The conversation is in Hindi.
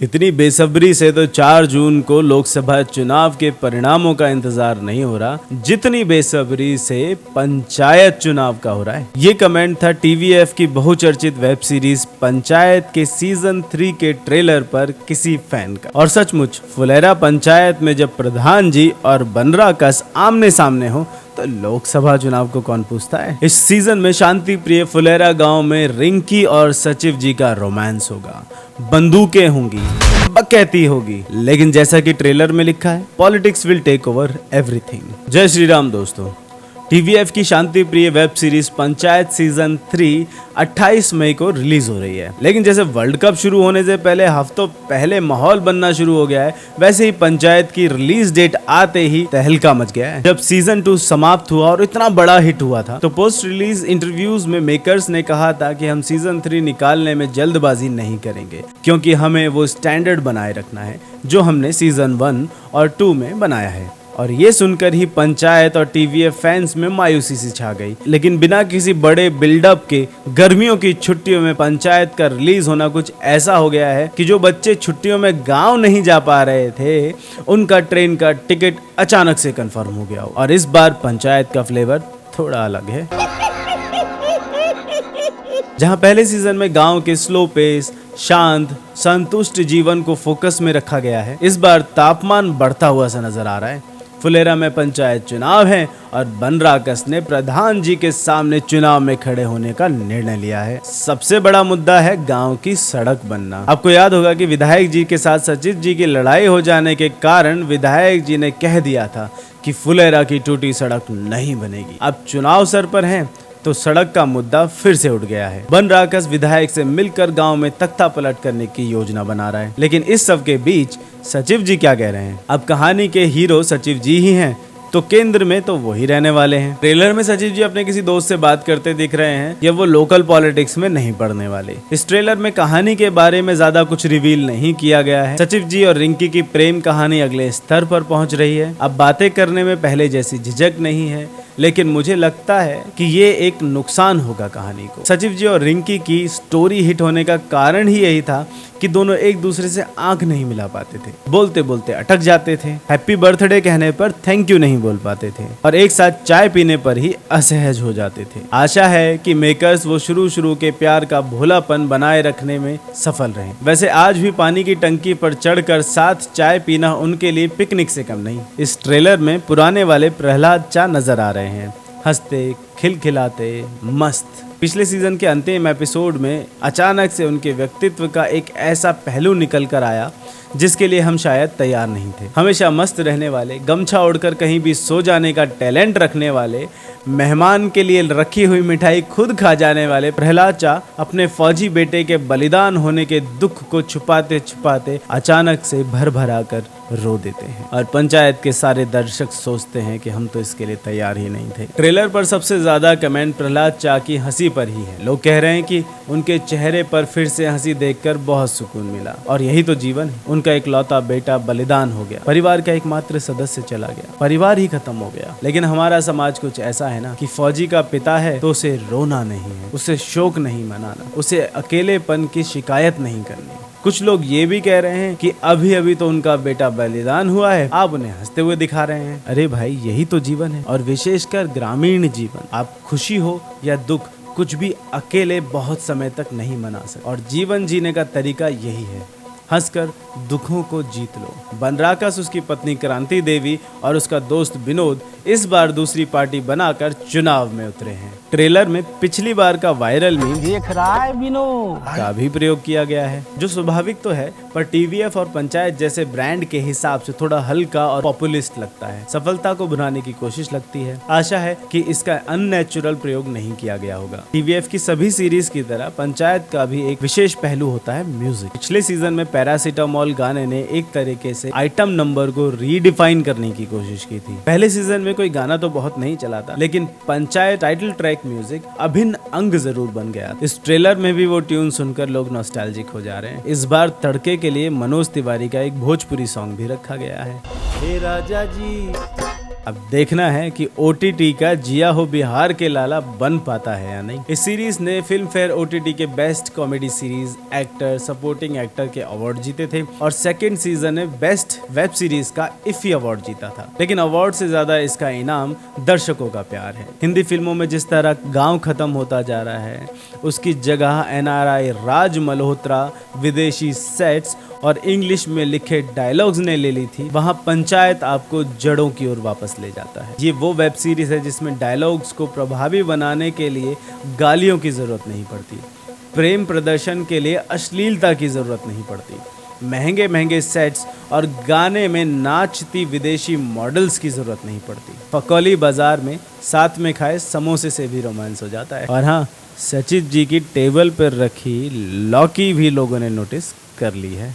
इतनी बेसब्री से तो 4 जून को लोकसभा चुनाव के परिणामों का इंतजार नहीं हो रहा, जितनी बेसब्री से पंचायत चुनाव का हो रहा है। ये कमेंट था टीवीएफ की बहुचर्चित वेब सीरीज पंचायत के सीजन 3 के ट्रेलर पर किसी फैन का। और सचमुच फुलेरा पंचायत में जब प्रधान जी और बनरा कस आमने सामने हो तो लोकसभा चुनाव को कौन पूछता है। इस सीजन में शांति प्रिय फुलेरा गांव में रिंकी और सचिव जी का रोमांस होगा, बंदूकें होंगी, बकैती होगी, लेकिन जैसा कि ट्रेलर में लिखा है, politics will take over everything. जय श्री राम दोस्तों। टीवीएफ की शांति प्रिय वेब सीरीज पंचायत सीजन 3 28 मई को रिलीज हो रही है। लेकिन जैसे वर्ल्ड कप शुरू होने से पहले हफ्तों पहले माहौल बनना शुरू हो गया है, वैसे ही पंचायत की रिलीज डेट आते ही तहलका मच गया है। जब सीजन 2 समाप्त हुआ और इतना बड़ा हिट हुआ था, तो पोस्ट रिलीज इंटरव्यूज में मेकर्स ने कहा था कि हम सीजन 3 निकालने में जल्दबाजी नहीं करेंगे, क्योंकि हमें वो स्टैंडर्ड बनाए रखना है जो हमने सीजन 1 और 2 में बनाया है। और ये सुनकर ही पंचायत और टीवीएफ फैंस में मायूसी सी छा गई। लेकिन बिना किसी बड़े बिल्डअप के गर्मियों की छुट्टियों में पंचायत का रिलीज होना कुछ ऐसा हो गया है कि जो बच्चे छुट्टियों में गांव नहीं जा पा रहे थे, उनका ट्रेन का टिकट अचानक से कंफर्म हो गया। और इस बार पंचायत का फ्लेवर थोड़ा अलग है। जहां पहले सीजन में गांव के स्लो पेस, शांत, संतुष्ट जीवन को फोकस में रखा गया है, इस बार तापमान बढ़ता हुआ सा नजर आ रहा है। फुलेरा में पंचायत चुनाव है और बनरा कस ने प्रधान जी के सामने चुनाव में खड़े होने का निर्णय लिया है। सबसे बड़ा मुद्दा है गांव की सड़क बनना। आपको याद होगा कि विधायक जी के साथ सचिव जी की लड़ाई हो जाने के कारण विधायक जी ने कह दिया था कि फुलेरा की टूटी सड़क नहीं बनेगी। अब चुनाव सर पर है तो सड़क का मुद्दा फिर से उठ गया है। बनरा कस विधायक से मिलकर गांव में तख्ता पलट करने की योजना बना रहा है। लेकिन इस सब के बीच सचिव जी क्या कह रहे हैं? अब कहानी के हीरो सचिव जी ही हैं, तो केंद्र में तो वही रहने वाले हैं। ट्रेलर में सचिव जी अपने किसी दोस्त से बात करते दिख रहे हैं, या वो लोकल पॉलिटिक्स में नहीं पड़ने वाले। इस ट्रेलर में कहानी के बारे में ज्यादा कुछ रिवील नहीं किया गया है। सचिव जी और रिंकी की प्रेम कहानी अगले स्तर पर पहुंच रही है। अब बातें करने में पहले जैसी झिझक नहीं है, लेकिन मुझे लगता है कि ये एक नुकसान होगा कहानी को। सचिव जी और रिंकी की स्टोरी हिट होने का कारण ही यही था कि दोनों एक दूसरे से आंख नहीं मिला पाते थे, बोलते बोलते अटक जाते थे, हैप्पी बर्थडे कहने पर थैंक यू नहीं बोल पाते थे, और एक साथ चाय पीने पर ही असहज हो जाते थे। आशा है कि मेकर्स वो शुरू के प्यार का भोलापन बनाए रखने में सफल रहे। वैसे आज भी पानी की टंकी पर चढ़कर साथ चाय पीना उनके लिए पिकनिक से कम नहीं। इस ट्रेलर में पुराने वाले प्रहलाद चा नजर आ रहे हैं, हंसते, खिलखिलाते, मस्त। पिछले सीजन के अंतिम एपिसोड में अचानक से उनके व्यक्तित्व का एक ऐसा पहलू निकल कर आया जिसके लिए हम शायद तैयार नहीं थे। हमेशा मस्त रहने वाले, गमछा ओढ़कर कहीं भी सो जाने का टैलेंट रखने वाले, मेहमान के लिए रखी हुई मिठाई खुद खा जाने वाले प्रहलाद चा अपने फौजी बेटे के बलिदान होने के दुख को छुपाते छुपाते अचानक से भर भरा कर रो देते हैं। और पंचायत के सारे दर्शक सोचते हैं कि हम तो इसके लिए तैयार ही नहीं थे। ट्रेलर पर सबसे ज्यादा कमेंट प्रहलाद चा की हंसी पर ही है। लोग कह रहे हैं कि उनके चेहरे पर फिर से हंसी देखकर बहुत सुकून मिला, और यही तो जीवन है। उनका इकलौता बेटा बलिदान हो गया, परिवार का एकमात्र सदस्य चला गया, परिवार ही खत्म हो गया। लेकिन हमारा समाज कुछ ऐसा है ना कि फौजी का पिता है तो उसे रोना नहीं है, उसे शोक नहीं मनाना, उसे अकेलेपन की शिकायत नहीं करनी। कुछ लोग ये भी कह रहे हैं कि अभी अभी तो उनका बेटा बलिदान हुआ है, आप उन्हें हंसते हुए दिखा रहे हैं। अरे भाई, यही तो जीवन है, और विशेषकर ग्रामीण जीवन। आप खुशी हो या दुख, कुछ भी अकेले बहुत समय तक नहीं मना सकते, और जीवन जीने का तरीका यही है, हंसकर दुखों को जीत लो। बनरा कस, उसकी पत्नी क्रांति देवी और उसका दोस्त विनोद इस बार दूसरी पार्टी बनाकर चुनाव में उतरे हैं। ट्रेलर में पिछली बार का वायरल मीम देख रहा है विनोद का भी प्रयोग किया गया है, जो स्वाभाविक तो है, पर टीवीएफ और पंचायत जैसे ब्रांड के हिसाब से थोड़ा हल्का और पॉपुलिस्ट लगता है। सफलता को भुनाने की कोशिश लगती है। आशा है कि इसका अननेचुरल प्रयोग नहीं किया गया होगा। टीवीएफ की सभी सीरीज की तरह पंचायत का भी एक विशेष पहलू होता है म्यूजिक। पिछले सीजन में पैरासिटामोल गाने ने एक तरीके से आइटम नंबर को रीडिफाइन करने की कोशिश की थी। पहले सीजन में कोई गाना तो बहुत नहीं चला था, लेकिन पंचायत टाइटल ट्रैक म्यूजिक अभिन्न अंग जरूर बन गया। इस ट्रेलर में भी वो ट्यून सुनकर लोग नॉस्टैल्जिक हो जा रहे हैं। इस बार तड़के के लिए मनोज तिवारी का एक भोजपुरी सॉन्ग भी रखा गया है। हे राजा जी अब देखना है कि OTT का जिया हो बिहार के लाला बन पाता है या नहीं। इस सीरीज ने फिल्म फेयर OTT के best comedy series, actor, supporting actor के अवार्ड जीते थे और सेकेंड सीजन ने बेस्ट वेब सीरीज का इफी अवार्ड जीता था। लेकिन अवार्ड से ज्यादा इसका इनाम दर्शकों का प्यार है। हिंदी फिल्मों में जिस तरह गांव खत्म होता जा रहा है, उसकी जगह NRI राज मल्होत्रा विदेशी सेट्स और इंग्लिश में लिखे डायलॉग्स ने ले ली थी। वहाँ पंचायत आपको जड़ों की ओर वापस ले जाता है। ये वो वेब सीरीज है जिसमें डायलॉग्स को प्रभावी बनाने के लिए गालियों की जरूरत नहीं पड़ती, प्रेम प्रदर्शन के लिए अश्लीलता की जरूरत नहीं पड़ती, महंगे महंगे सेट्स और गाने में नाचती विदेशी मॉडल्स की जरूरत नहीं पड़ती। पकौली बाजार में साथ में खाए समोसे से भी रोमांस हो जाता है। और हाँ, सचित जी की टेबल पर रखी लौकी भी लोगों ने नोटिस कर ली है।